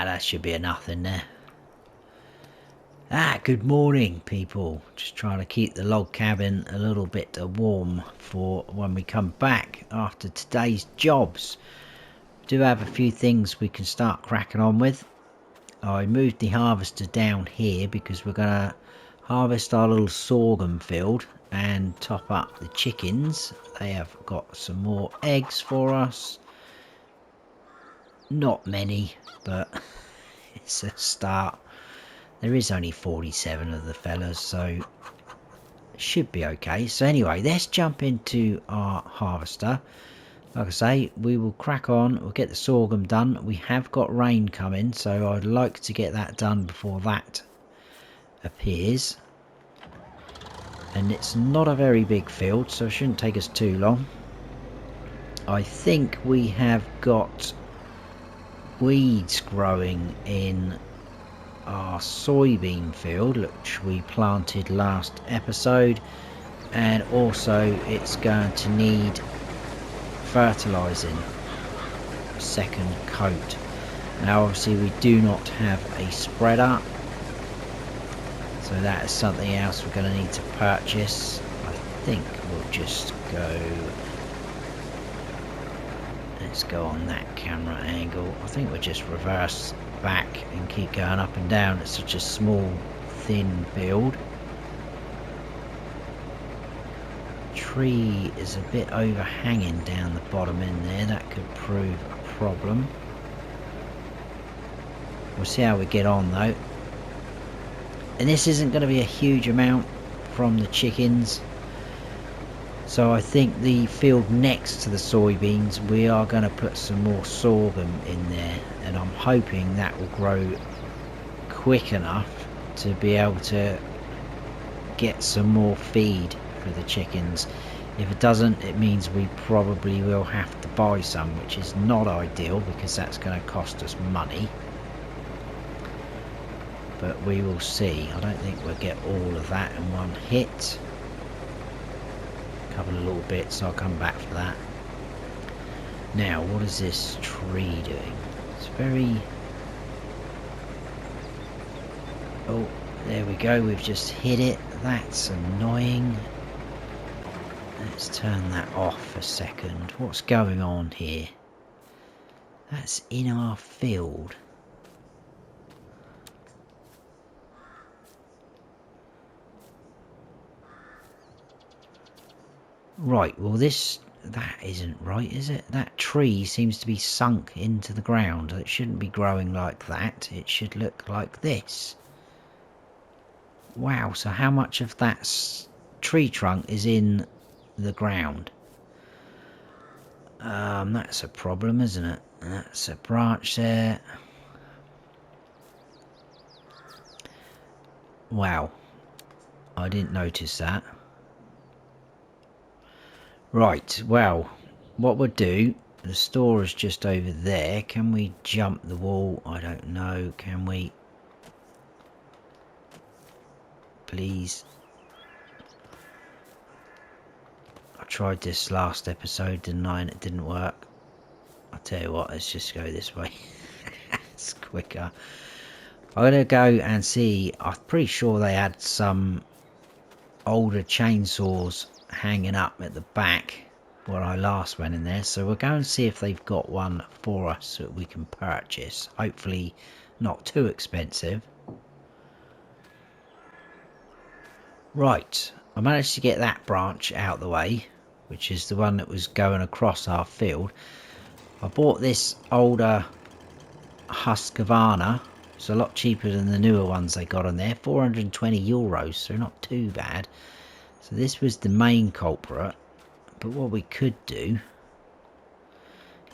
That should be enough in there. Good morning, people. Just trying to keep the log cabin a little bit warm for when we come back after today's jobs. We do have a few things we can start cracking on with. I moved the harvester down here because we're going to harvest our little sorghum field and top up the chickens. They have got some more eggs for us. Not many, but it's a start. There is only 47 of the fellas, so it should be okay. So anyway, let's jump into our harvester. Like I say, we will crack on. We'll get the sorghum done. We have got rain coming, so I'd like to get that done before that appears. And it's not a very big field, so it shouldn't take us too long. I think we have got weeds growing in our soybean field, which we planted last episode, and also it's going to need fertilizing, second coat. Now obviously we do not have a spreader, so that is something else we're going to need to purchase. I think we'll just go, let's go on that camera angle. I think we'll just reverse back and keep going up and down. It's such a small thin field. Tree is a bit overhanging down the bottom in there. That could prove a problem. We'll see how we get on though. And this isn't going to be a huge amount from the chickens, so I think the field next to the soybeans we are going to put some more sorghum in there, and I'm hoping that will grow quick enough to be able to get some more feed for the chickens. If it doesn't, it means we probably will have to buy some, which is not ideal because that's going to cost us money, but we will see. I don't think we'll get all of that in one hit. Couple of little bits, I'll come back for that. Now what is this tree doing? It's very, oh, there we go, we've just hit it. That's annoying. Let's turn that off a second. What's going on here? That's in our field. Right, well that isn't right, is it? That tree seems to be sunk into the ground. It shouldn't be growing like that. It should look like this. Wow, so how much of that tree trunk is in the ground? That's a problem, isn't it? That's a branch there. Wow, I didn't notice that. Right, well, what we'll do, the store is just over there. Can we jump the wall? I don't know. Can we? Please. I tried this last episode, didn't I? And it didn't work. I'll tell you what, let's just go this way. It's quicker. I'm going to go and see. I'm pretty sure they had some older chainsaws hanging up at the back where I last went in there, so we'll go and see if they've got one for us that we can purchase. Hopefully not too expensive. Right, I managed to get that branch out the way, which is the one that was going across our field. I bought this older Husqvarna. It's a lot cheaper than the newer ones they got on there, €420, so not too bad. So this was the main culprit, but what we could do,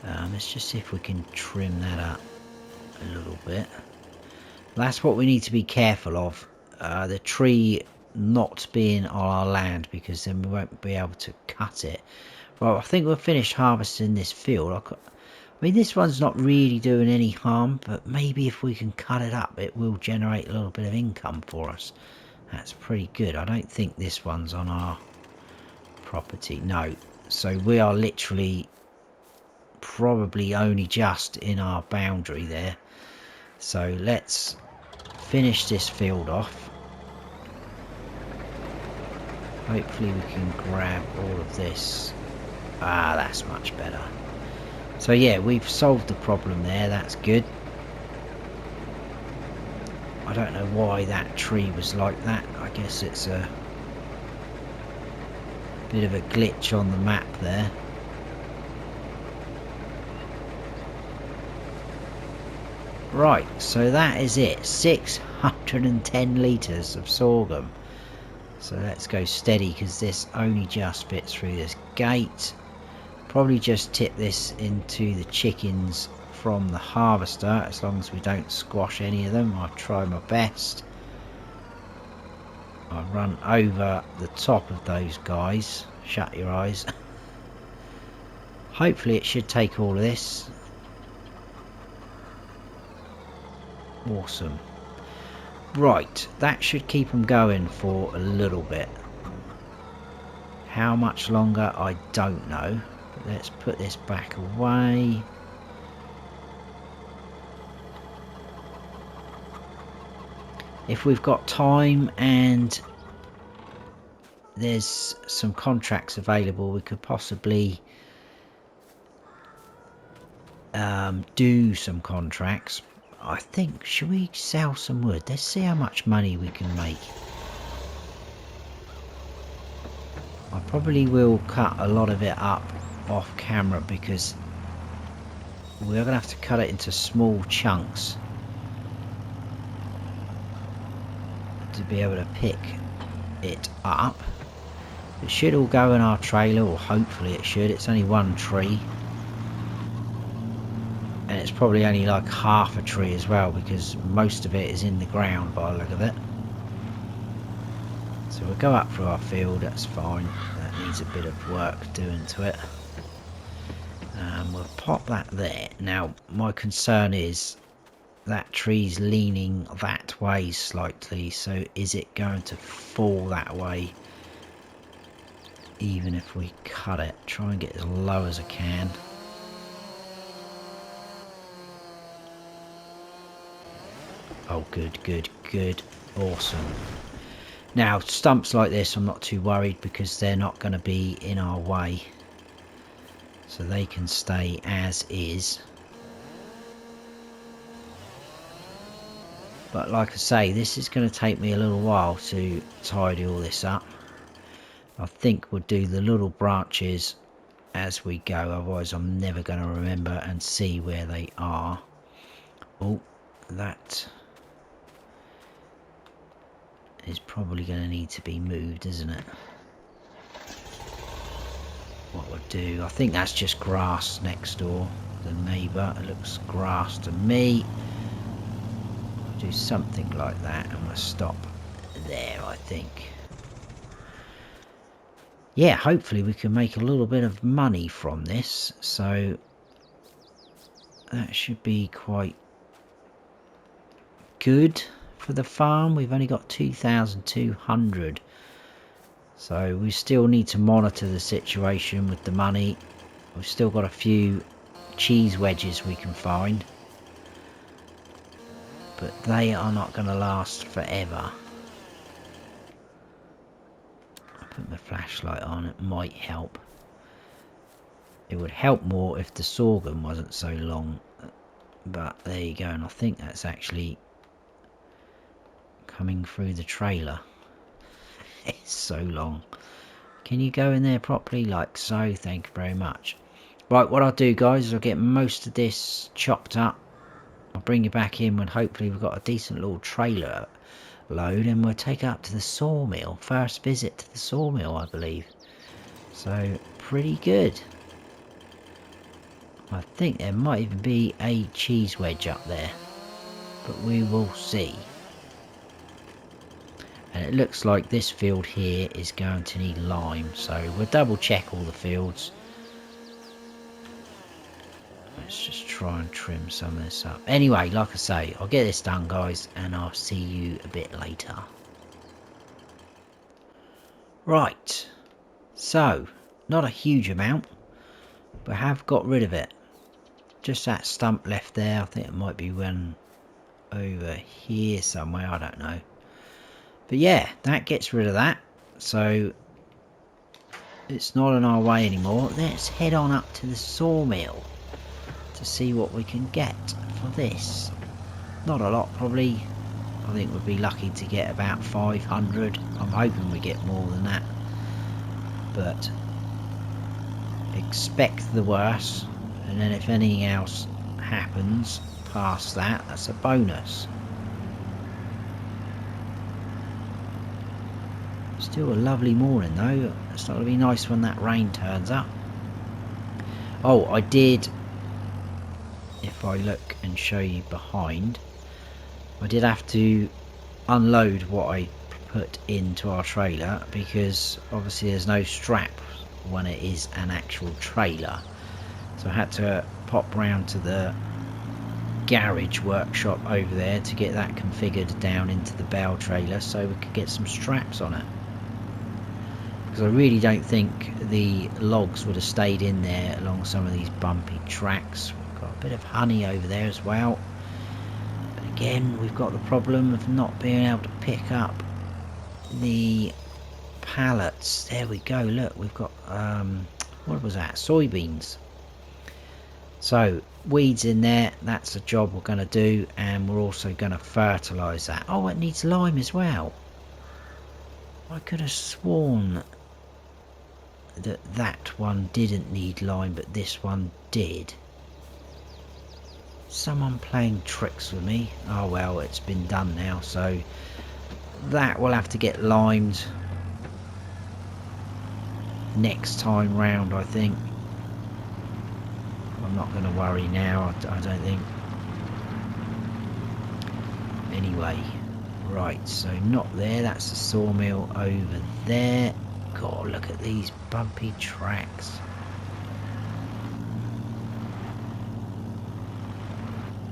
let's just see if we can trim that up a little bit. That's what we need to be careful of, the tree not being on our land, because then we won't be able to cut it. Well, I think we'll finish harvesting this field. I mean, this one's not really doing any harm, but maybe if we can cut it up, it will generate a little bit of income for us. That's pretty good. I don't think this one's on our property. No. So we are literally probably only just in our boundary there. So let's finish this field off. Hopefully we can grab all of this. Ah, that's much better. So yeah, we've solved the problem there. That's good. I don't know why that tree was like that. I guess it's a bit of a glitch on the map there. Right, so that is it. 610 litres of sorghum. So let's go steady because this only just fits through this gate. Probably just tip this into the chickens from the harvester, as long as we don't squash any of them. I'll try my best. I'll run over the top of those guys. Shut your eyes. Hopefully it should take all of this. Awesome. Right, that should keep them going for a little bit. How much longer, I don't know. But let's put this back away. If we've got time and there's some contracts available, we could possibly do some contracts. I think, should we sell some wood? Let's see how much money we can make. I probably will cut a lot of it up off camera because we're going to have to cut it into small chunks to be able to pick it up. It should all go in our trailer, or hopefully it should. It's only one tree. And it's probably only like half a tree as well, because most of it is in the ground by the look of it. So we'll go up through our field, that's fine. That needs a bit of work doing to it. We'll pop that there. Now my concern is that tree's leaning that way slightly, so is it going to fall that way even if we cut it? Try and get as low as I can. Oh, good, good, good. Awesome. Now, stumps like this, I'm not too worried because they're not going to be in our way. So they can stay as is. But like I say, this is going to take me a little while to tidy all this up. I think we'll do the little branches as we go, otherwise I'm never going to remember and see where they are. Oh, that is probably going to need to be moved, isn't it? What we'll do, I think that's just grass next door, the neighbour. It looks grass to me. Do something like that and we'll stop there, I think. Yeah, hopefully we can make a little bit of money from this, so that should be quite good for the farm. We've only got 2,200, so we still need to monitor the situation with the money. We've still got a few cheese wedges we can find, but they are not going to last forever. I'll put my flashlight on, it might help. It would help more if the sorghum wasn't so long, but there you go. And I think that's actually coming through the trailer. It's so long. Can you go in there properly? Like so. Thank you very much. Right, what I'll do, guys, is I'll get most of this chopped up. I'll bring you back in when hopefully we've got a decent little trailer load, and we'll take it up to the sawmill. First visit to the sawmill, I believe. So pretty good. I think there might even be a cheese wedge up there, but we will see. And it looks like this field here is going to need lime, so we'll double check all the fields. Let's just try and trim some of this up. Anyway, like I say, I'll get this done, guys, and I'll see you a bit later. Right, so not a huge amount, but have got rid of it. Just that stump left there. I think it might be when over here somewhere, I don't know. But yeah, that gets rid of that. So it's not in our way anymore. Let's head on up to the sawmill to see what we can get for this. Not a lot, probably. I think we'd be lucky to get about 500. I'm hoping we get more than that. But expect the worst. And then if anything else happens past that, that's a bonus. Still a lovely morning though. It's not going to be nice when that rain turns up. Oh, I did, if I look and show you behind, I did have to unload what I put into our trailer, because obviously there's no strap when it is an actual trailer. So I had to pop round to the garage workshop over there to get that configured down into the bale trailer so we could get some straps on it. Because I really don't think the logs would have stayed in there along some of these bumpy tracks. We've got a bit of honey over there as well. But again, we've got the problem of not being able to pick up the pallets. There we go, look, we've got, what was that? Soybeans. So, weeds in there, that's a job we're going to do, and we're also going to fertilise that. Oh, it needs lime as well. I could have sworn that that one didn't need lime, but this one did. Someone playing tricks with me. Oh well, it's been done now, so that will have to get limed next time round, I think. I'm not going to worry now, I don't think. Anyway, right, so not there, that's the sawmill over there. God, look at these bumpy tracks.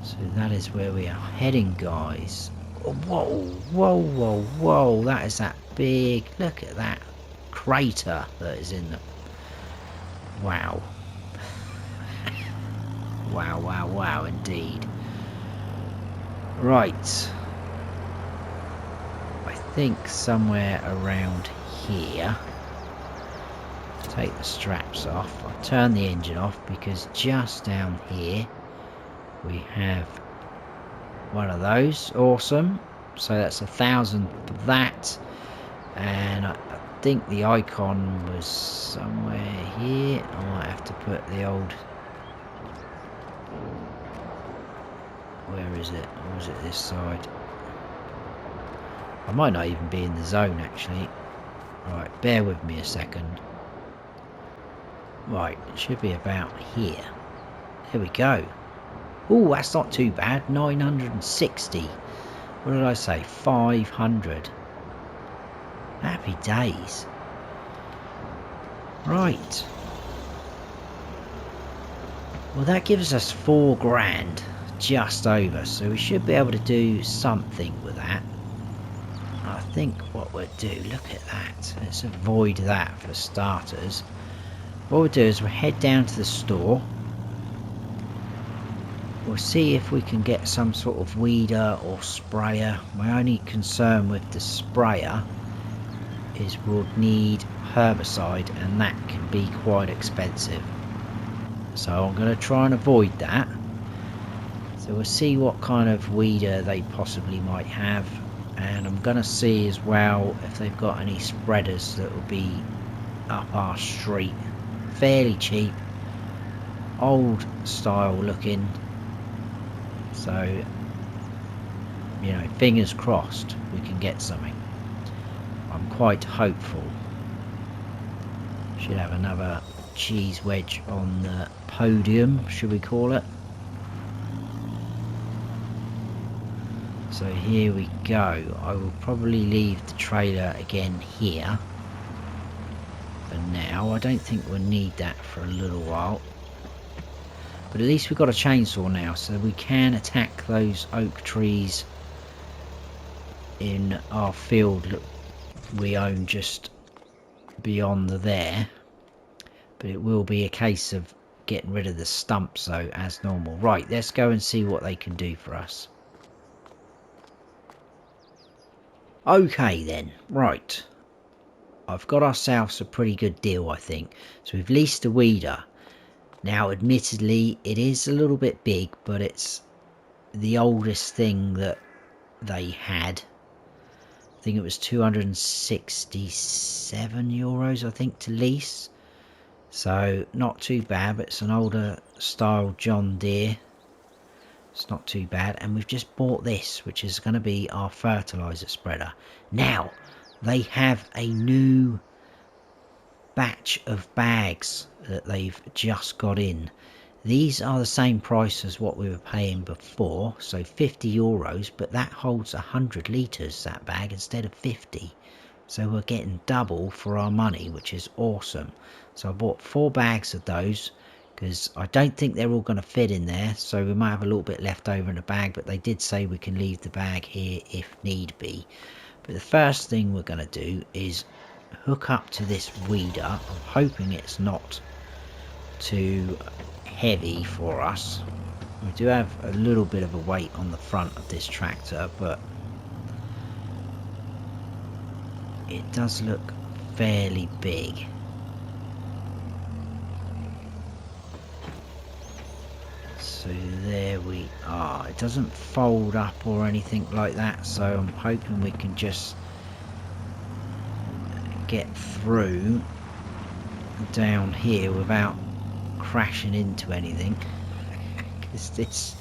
So that is where we are heading, guys. Whoa, whoa, whoa, whoa, that is that big, look at that crater that is in the... Wow. Wow, wow, wow, indeed. Right. I think somewhere around here. Take the straps off. I'll turn the engine off because just down here we have one of those. Awesome. So that's 1,000 for that. And I think the icon was somewhere here. I might have to put the old... Where is it? Or is it this side? I might not even be in the zone actually. Right, bear with me a second. Right, it should be about here. There we go. Oh, that's not too bad. 960. What did I say? 500. Happy days. Right. Well, that gives us 4 grand. Just over. So we should be able to do something with that. I think what we'll do, look at that. Let's avoid that for starters. What we'll do is we'll head down to the store. We'll see if we can get some sort of weeder or sprayer. My only concern with the sprayer is we'll need herbicide, and that can be quite expensive. So I'm going to try and avoid that. So we'll see what kind of weeder they possibly might have. And I'm going to see as well if they've got any spreaders that will be up our street. Fairly cheap. Old style looking. So, you know, fingers crossed we can get something. I'm quite hopeful. Should have another cheese wedge on the podium, should we call it. So here we go. I will probably leave the trailer again here for now. I don't think we'll need that for a little while. But at least we've got a chainsaw now, so we can attack those oak trees in our field we own just beyond there. But it will be a case of getting rid of the stumps though, as normal. Right, let's go and see what they can do for us. Okay then, right. I've got ourselves a pretty good deal, I think. So we've leased a weeder. Now, admittedly, it is a little bit big, but it's the oldest thing that they had. I think it was €267, I think, to lease. So, not too bad, but it's an older style John Deere. It's not too bad. And we've just bought this, which is going to be our fertiliser spreader. Now, they have a new batch of bags that they've just got in. These are the same price as what we were paying before, so €50, but that holds 100 litres, that bag, instead of 50. So we're getting double for our money, which is awesome. So I bought 4 bags of those, because I don't think they're all going to fit in there, so we might have a little bit left over in the bag, but they did say we can leave the bag here if need be. But the first thing we're going to do is hook up to this weeder. I'm hoping it's not too heavy for us. We do have a little bit of a weight on the front of this tractor, but it does look fairly big. So there we are. It doesn't fold up or anything like that, so I'm hoping we can just get through down here without crashing into anything, because this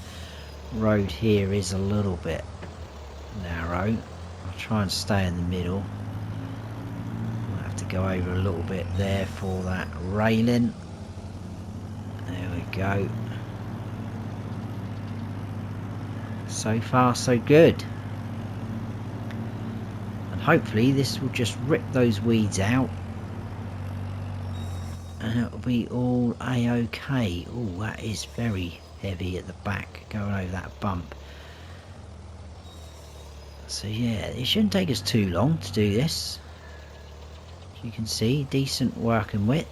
road here is a little bit narrow. I'll try and stay in the middle. I'll have to go over a little bit there for that railing. There we go. So far so good, and hopefully this will just rip those weeds out and it'll be all a-okay. Oh, that is very heavy at the back, going over that bump. So yeah, it shouldn't take us too long to do this. As you can see, decent working width.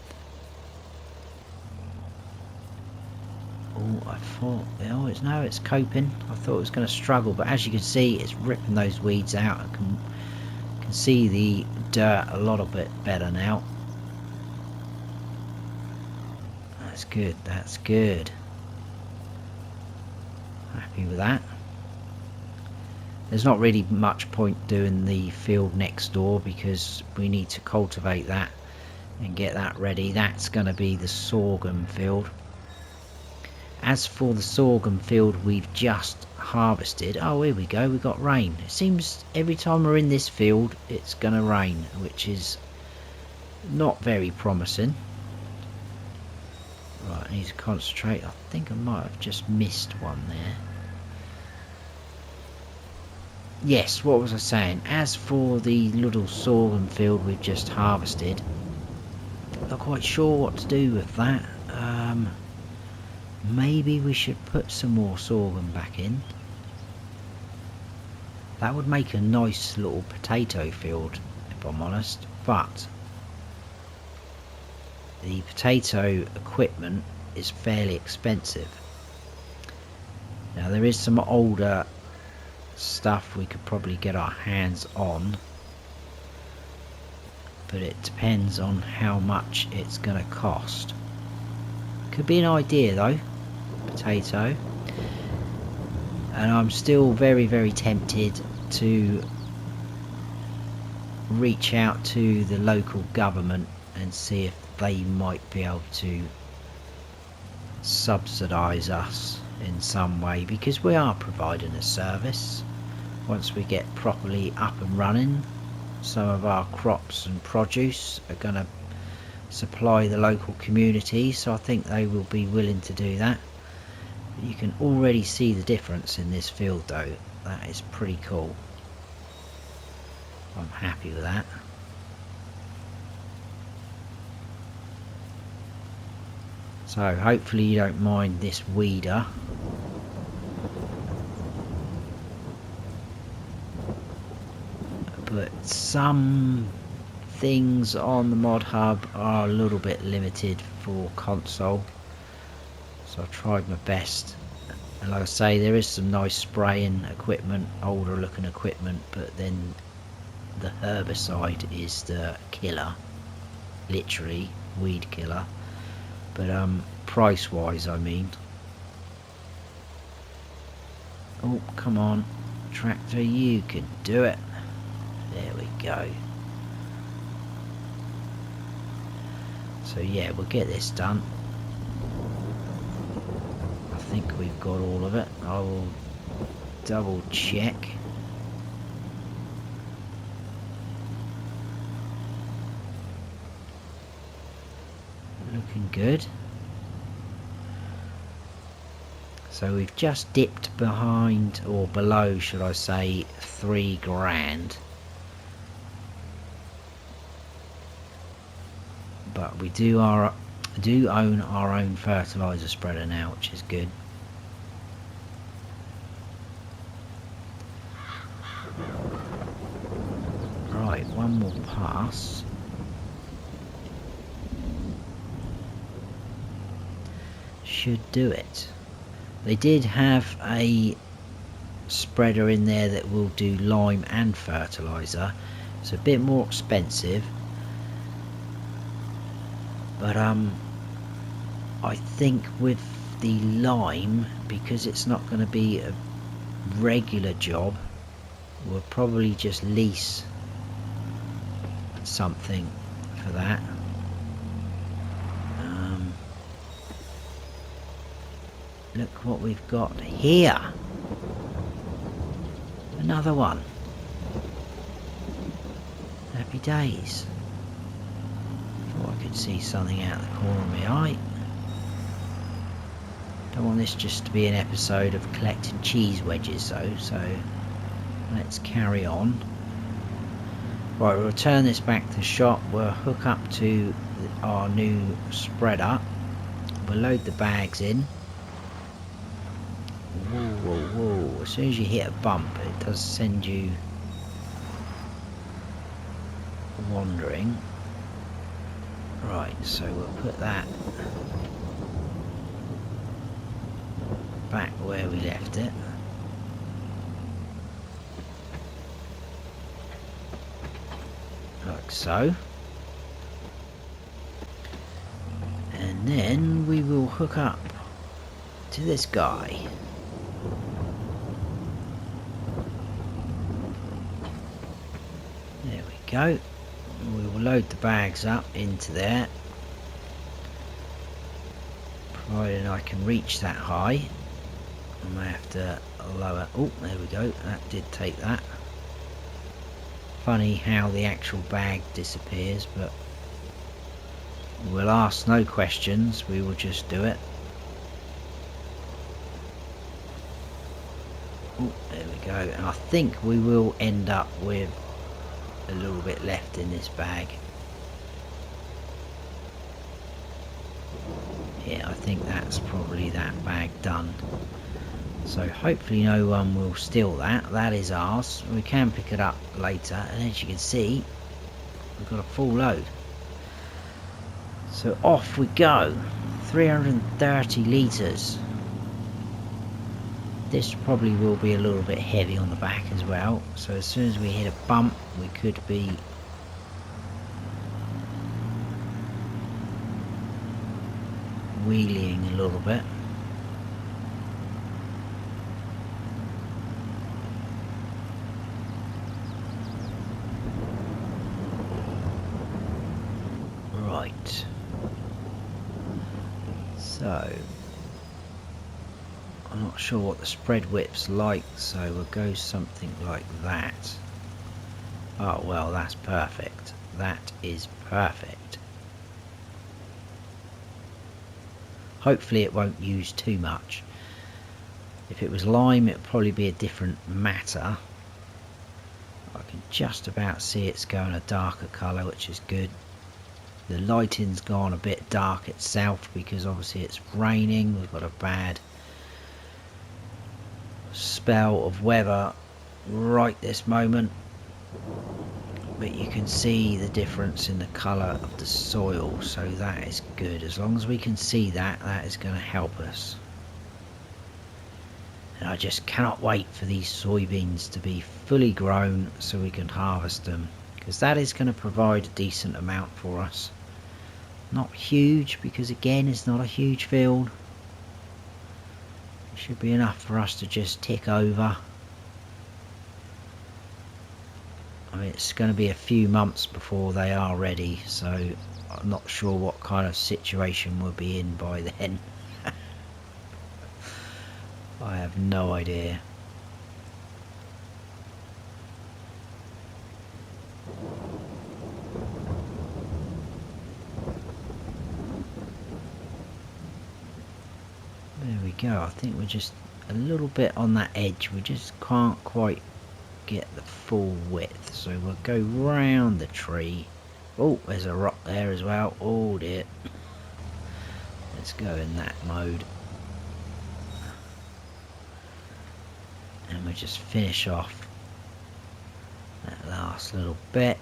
Oh, I thought, oh, it's coping. I thought it was going to struggle, but as you can see, it's ripping those weeds out. I can see the dirt a little bit better now. That's good, that's good. Happy with that. There's not really much point doing the field next door, because we need to cultivate that and get that ready. That's going to be the sorghum field. As for the sorghum field we've just harvested, oh, here we go, we got rain. It seems every time we're in this field it's going to rain, which is not very promising. Right, I need to concentrate. I think I might have just missed one there. Yes, what was I saying? As for the little sorghum field we've just harvested, I'm not quite sure what to do with that. Maybe we should put some more sorghum back in. That would make a nice little potato field, if I'm honest, but the potato equipment is fairly expensive. Now there is some older stuff we could probably get our hands on, but it depends on how much it's going to cost. Could be an idea though, potato. And I'm still very, very tempted to reach out to the local government and see if they might be able to subsidise us in some way, because we are providing a service. Once we get properly up and running, some of our crops and produce are going to supply the local community, so I think they will be willing to do that. You can already see the difference in this field though. That is pretty cool. I'm happy with that. So hopefully you don't mind this weeder. But some things on the mod hub are a little bit limited for console, so I've tried my best. And like I say, there is some nice spraying equipment, older looking equipment, but then the herbicide is the killer, literally weed killer, but price wise I mean. Oh, come on tractor, you can do it. There we go. So yeah, we'll get this done. I think we've got all of it. I will double check. Looking good. So we've just dipped behind, or below should I say, 3 grand. But we do own our own fertilizer spreader now, which is good. Right, one more pass. Should do it. They did have a spreader in there that will do lime and fertilizer. It's a bit more expensive, but I think with the lime, because it's not going to be a regular job, we'll probably just lease something for that. Look what we've got here. Another one. Happy days. Thought I could see something out of the corner of my eye. Don't want this just to be an episode of collecting cheese wedges though, so let's carry on. Right, we'll turn this back to the shop. We'll hook up to our new spreader. We'll load the bags in. Whoa, whoa, whoa. As soon as you hit a bump, it does send you wandering. Right, so we'll put that back where we left it. Like so. And then we will hook up to this guy. There we go. We will load the bags up into there, providing I can reach that high. I may have to lower. Oh, there we go. That did take that. Funny how the actual bag disappears, but we'll ask no questions. We will just do it. Oh, there we go. And I think we will end up with a little bit left in this bag. Yeah, I think that's probably that bag done. So hopefully no one will steal that. That is ours. We can pick it up later, and as you can see, we've got a full load. So off we go. 330 litres. This probably will be a little bit heavy on the back as well, so as soon as we hit a bump we could be wheeling a little bit. Right, so I'm not sure what the spread width's like, so we'll go something like that. Oh well, that's perfect. That is perfect. Hopefully it won't use too much. If it was lime, it would probably be a different matter. I can just about see it's going a darker colour, which is good. The lighting's gone a bit dark itself because obviously it's raining. We've got a bad spell of weather right this moment, but you can see the difference in the colour of the soil, so that is good. As long as we can see that, that is going to help us. And I just cannot wait for these soybeans to be fully grown so we can harvest them, because that is going to provide a decent amount for us. Not huge, because again it's not a huge field. It should be enough for us to just tick over. I mean, it's going to be a few months before they are ready, so I'm not sure what kind of situation we'll be in by then. I have no idea. There we go. I think we're just a little bit on that edge. We just can't quite get the full width, so we'll go round the tree. Oh, there's a rock there as well. Oh dear. Let's go in that mode. And we just finish off that last little bit.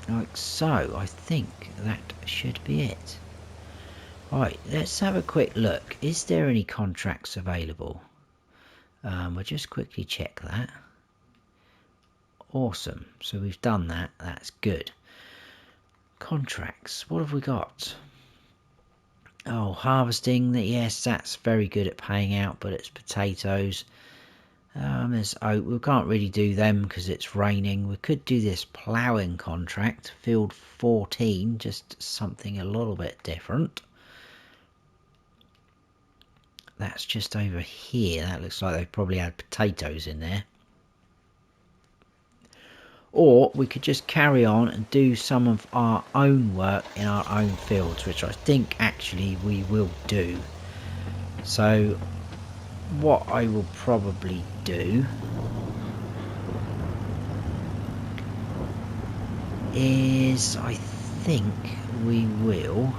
Like so. I think that should be it. Right, let's have a quick look. Is there any contracts available? We'll just quickly check that. Awesome. So we've done that. That's good. Contracts. What have we got? Oh, harvesting. Yes, that's very good at paying out, but it's potatoes. There's oat. We can't really do them because it's raining. We could do this ploughing contract. Field 14. Just something a little bit different. That's just over here. That looks like they probably had potatoes in there. Or we could just carry on and do some of our own work in our own fields, which I think actually we will do. So what I will probably do is, I think we will,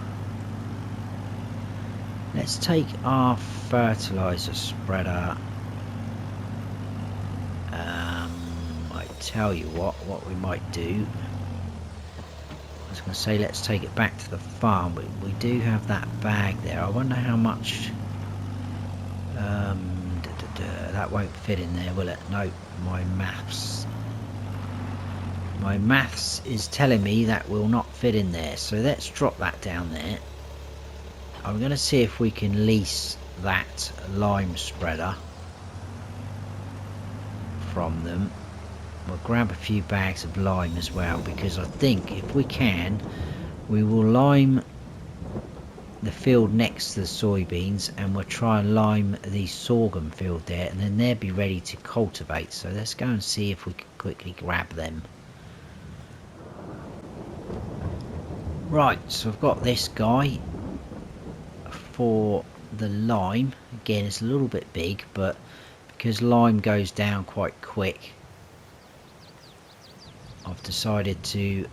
let's take our fertilizer spreader. I tell you what we might do. I was going to say let's take it back to the farm, but we do have that bag there. I wonder how much. That won't fit in there, will it? No, my maths is telling me that will not fit in there. So let's drop that down there. I'm going to see if we can lease that lime spreader from them. We'll grab a few bags of lime as well, because I think if we can, we will lime the field next to the soybeans, and we'll try and lime the sorghum field there, and then they'll be ready to cultivate. So let's go and see if we can quickly grab them. Right, so I've got this guy for the lime. Again, it's a little bit big, but because lime goes down quite quick, I've decided to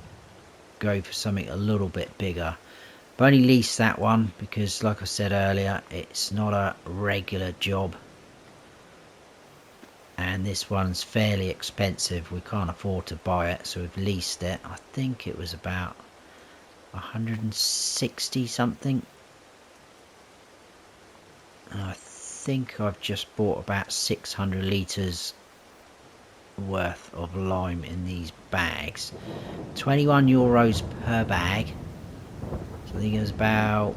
go for something a little bit bigger. I've only leased that one because, like I said earlier, it's not a regular job, and this one's fairly expensive. We can't afford to buy it, so we've leased it. I think it was about 160 something. And I think I've just bought about 600 litres worth of lime in these bags. 21 euros per bag. So I think it was about,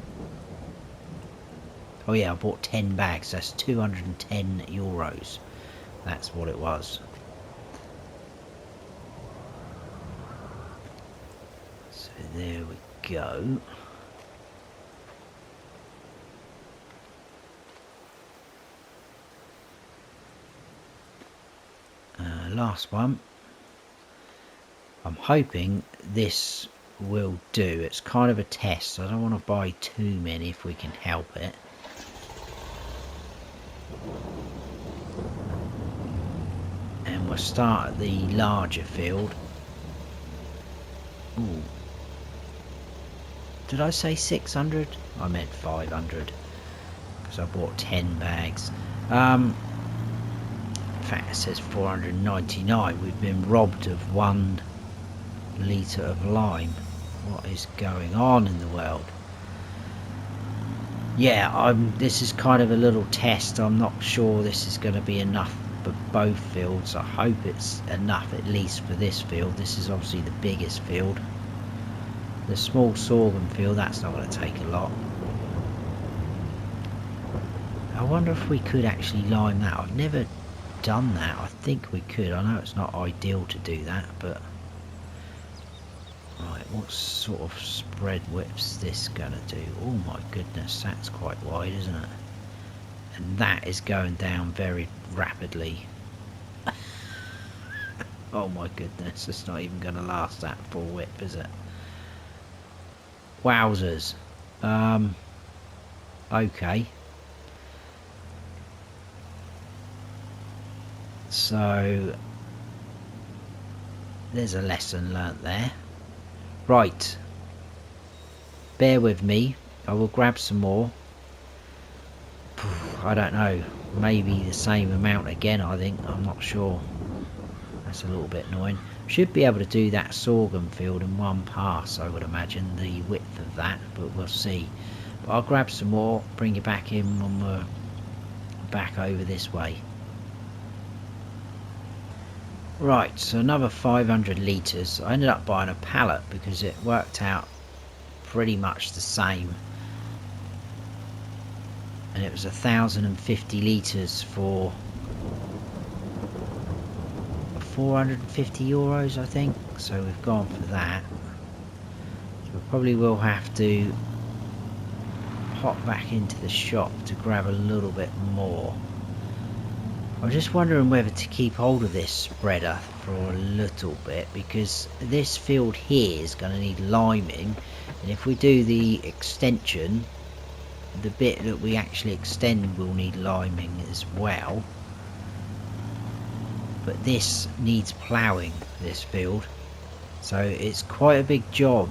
oh yeah, I bought 10 bags. That's 210 euros. That's what it was. So there we go. Last one. I'm hoping this will do. It's kind of a test, so I don't want to buy too many if we can help it. And we'll start at the larger field. Ooh. Did I say 600? I meant 500 because I bought 10 bags. In fact, it says 499. We've been robbed of 1 litre of lime. What is going on in the world? yeah, this is kind of a little test. I'm not sure this is going to be enough for both fields. I hope it's enough at least for this field. This is obviously the biggest field. The small sorghum field, that's not going to take a lot. I wonder if we could actually lime that. I've never done that. I think we could. I know it's not ideal to do that, but right, what sort of spread width's this gonna do? Oh my goodness, that's quite wide, isn't it? And that is going down very rapidly. Oh my goodness, it's not even gonna last that full width, is it? Wowzers. Okay. So there's a lesson learnt there. Right, bear with me, I will grab some more. I don't know, maybe the same amount again, I think, I'm not sure. That's a little bit annoying. Should be able to do that sorghum field in one pass, I would imagine, the width of that, but we'll see. But I'll grab some more, bring you back in when we're back over this way. Right, so another 500 litres. I ended up buying a pallet because it worked out pretty much the same. And it was 1,050 litres for 450 euros, I think. So we've gone for that. So we probably will have to hop back into the shop to grab a little bit more. I'm just wondering whether to keep hold of this spreader for a little bit, because this field here is going to need liming, and if we do the extension, the bit that we actually extend will need liming as well. But this needs ploughing, this field, so it's quite a big job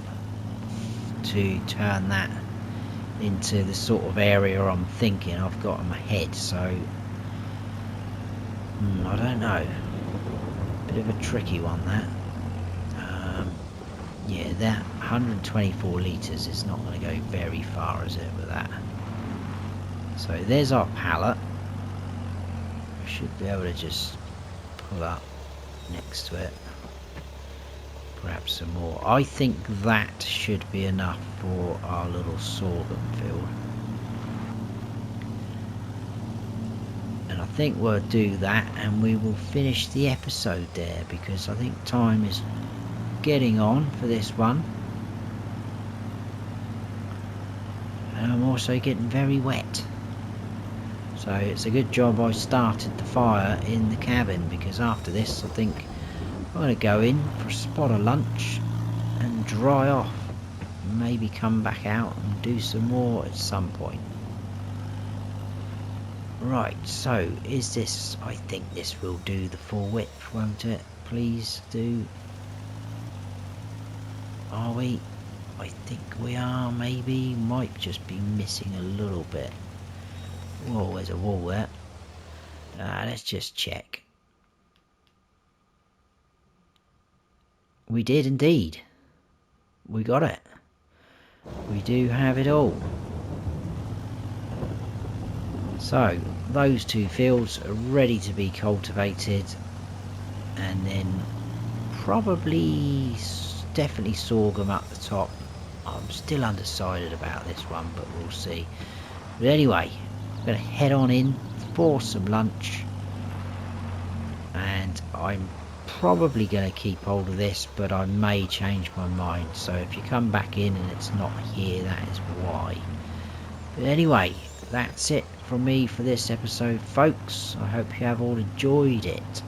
to turn that into the sort of area I'm thinking I've got in my head. So I don't know, bit of a tricky one that. Yeah, that 124 litres is not going to go very far, is it, with that? So there's our pallet. We should be able to just pull up next to it, grab some more. I think that should be enough for our little sorghum field. I think we'll do that and we will finish the episode there, because I think time is getting on for this one, and I'm also getting very wet, so it's a good job I started the fire in the cabin, because after this I think I'm going to go in for a spot of lunch and dry off, maybe come back out and do some more at some point. Right, so is this, I think this will do the full width, won't it? Please do. Are we? I think we are, maybe. Might just be missing a little bit. Whoa, there's a wall there. Let's just check. We did indeed. We got it. We do have it all. So those two fields are ready to be cultivated, and then probably definitely sorghum up the top. I'm still undecided about this one, but we'll see. But anyway, I'm going to head on in for some lunch, and I'm probably going to keep hold of this, but I may change my mind, so if you come back in and it's not here, that is why. But anyway, that's it from me for this episode, folks. I hope you have all enjoyed it.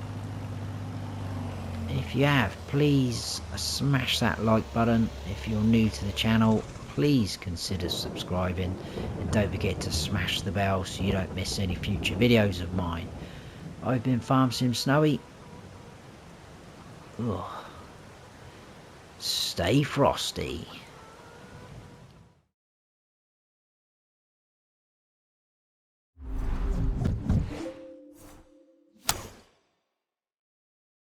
If you have, please smash that like button. If you're new to the channel, please consider subscribing, and don't forget to smash the bell so you don't miss any future videos of mine. I've been Farm Sim Snowy. Ugh. Stay frosty.